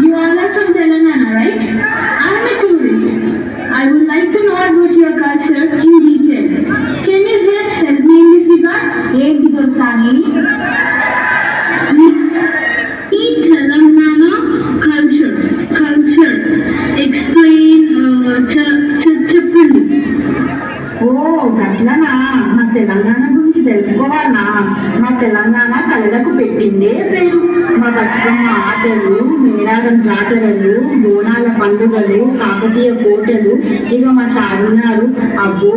You all are from Telangana, right? I am a tourist. I would like to know about your culture in detail. Can you just help me in this regard? ఏంటి దొరసాని? ఈ Telangana culture explain చెప్పండి. ఓ గట్లనా? మా తెలంగాణ గురించి తెలుసుకోవాలనా? మా తెలంగాణ కళలకు పెట్టిందే పేరు. మా బతుకమ్మ ఆటలు, మేడారం జాతరలు, బోనాల పండుగలు, కాకతీయ కోటలు, ఇక మా చారున్నారు. అబ్బో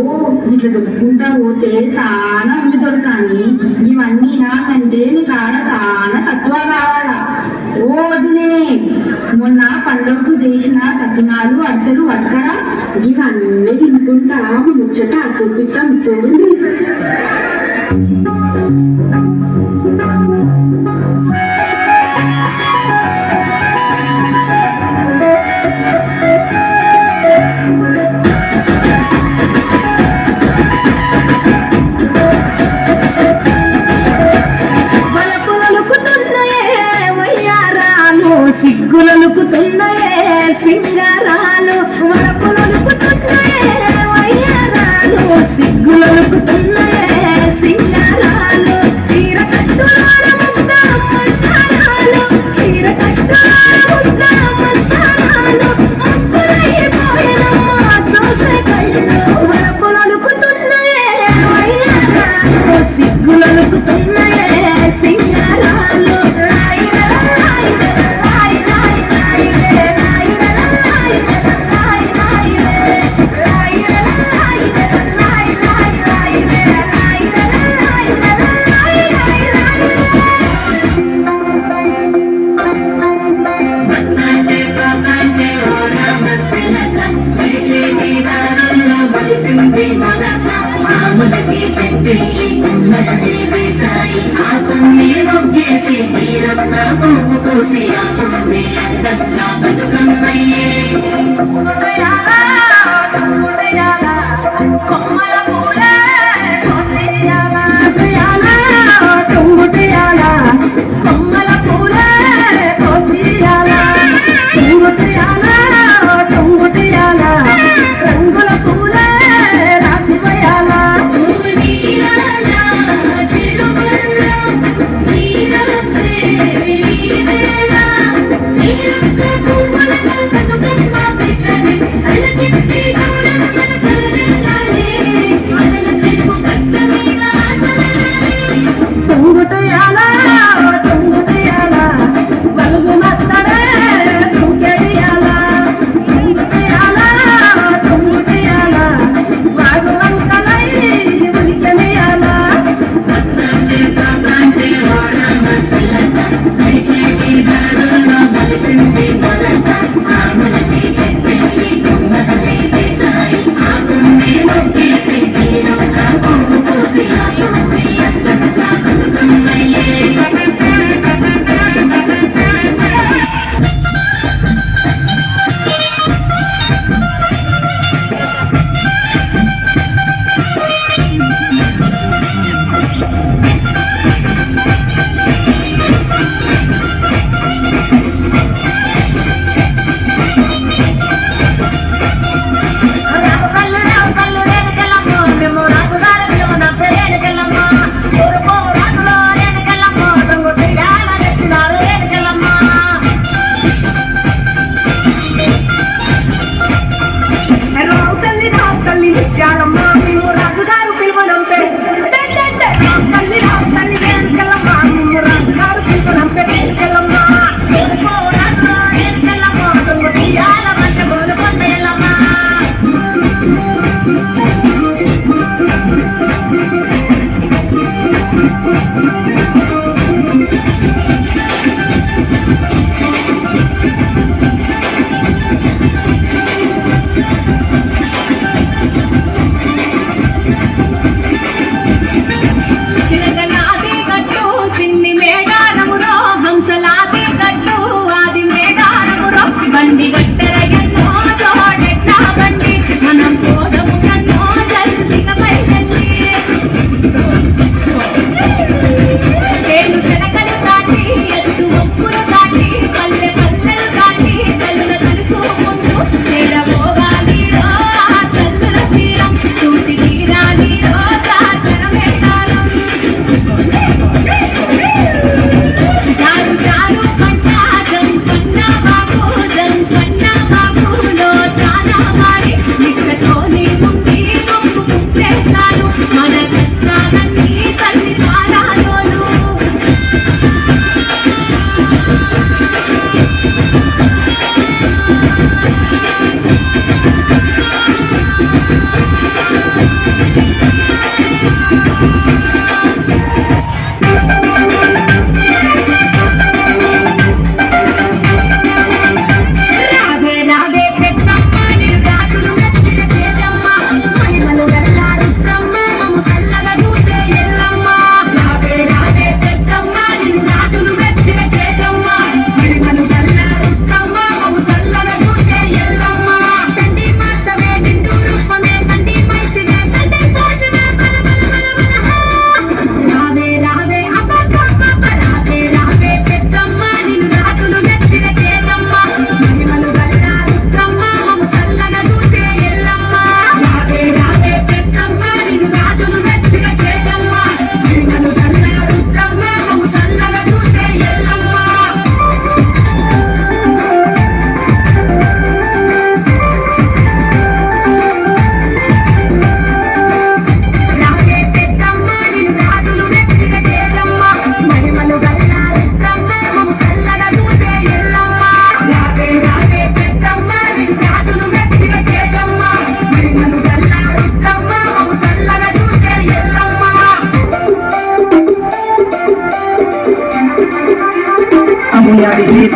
ఇట్లా చెప్పుకుంటా పోతే చాలా ఉంది దొరసాని. ఇవన్నీ నాకంటే నీకు ఆడ చాలా సత్వ కావాలా. ఓ వదినే, మొన్న పండుగకు చేసిన సకినాలు అరిసెలు పట్టుకరా. ఇవన్నీ తినుకుంటా ముచ్చట చూపిద్దాం చూడండి. సిగ్గులనుకుతున్నాయే సింగారాలు, వరపులనుకుతున్నాయే వయ్యారాలు, సిగ్గులనుకుతున్నాయే సింగారాలు, చీర కట్టులార ముద్ద మసారాలు, చీర కట్టులార ముద్ద మసారాలు, అప్పుడైపోయినమ్మ చూసే కళ్ళు, వరపులనుకుతున్నాయే వయ్యారాలు, సిగ్గులనుకుతున్నాయే సింగారాలు.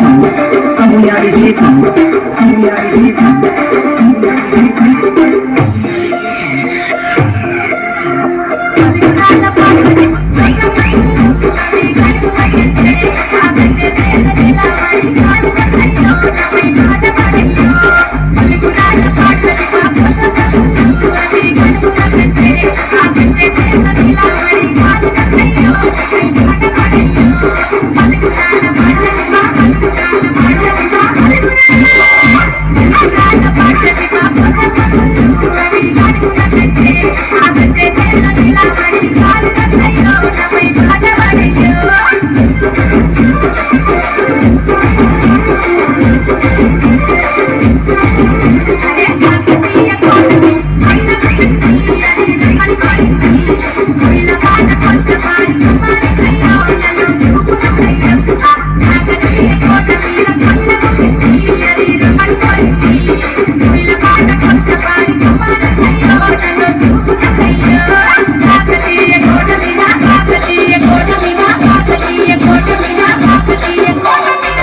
అమూల్యాలు చేసి అమూల్యాలు చేసి పలుకురాళ్ళ పాటని అది కడుపు పట్టించే ఆ గజ్జె చేత నిలబడి కాలు కట్టయ్యో నవ్వై మాట పడయ్యో పలుకురాళ్ళ పాటని అది కడుపు పట్టించే ఆ గజ్జె చేత నిలబడి కాలు కట్టయ్యో నవ్వై మాట పడయ్యో పలుకురాళ్ళ పాటని పలుకురాళ్ళ పాటని పలుకురాళ్ళ పాటని అది కడుపు పట్టించే ఆ గజ్జె చేత నిలబడి కాలు కట్టయ్యో నవ్వై మాట పడయ్యో అరే కాకతీయ కోటమి అయిన కసింది అది రమ్మని కోరింది కొయిల పాట కొత్త పాడి కుమారి కయ్యో నన్ను చూపుతుందయ్యో ఆ కాకతీయ కోట మీద కన్న కసింది అది రమ్మని కోరింది కొయిల పాట కొత్త పాడి కుమారి కయ్యో నన్ను చూపుతుందయ్యో కాకతీయ కోట మీద కాకతీయ కోట మీద కాకతీయ కోట మీద కాకతీయ కోట మీద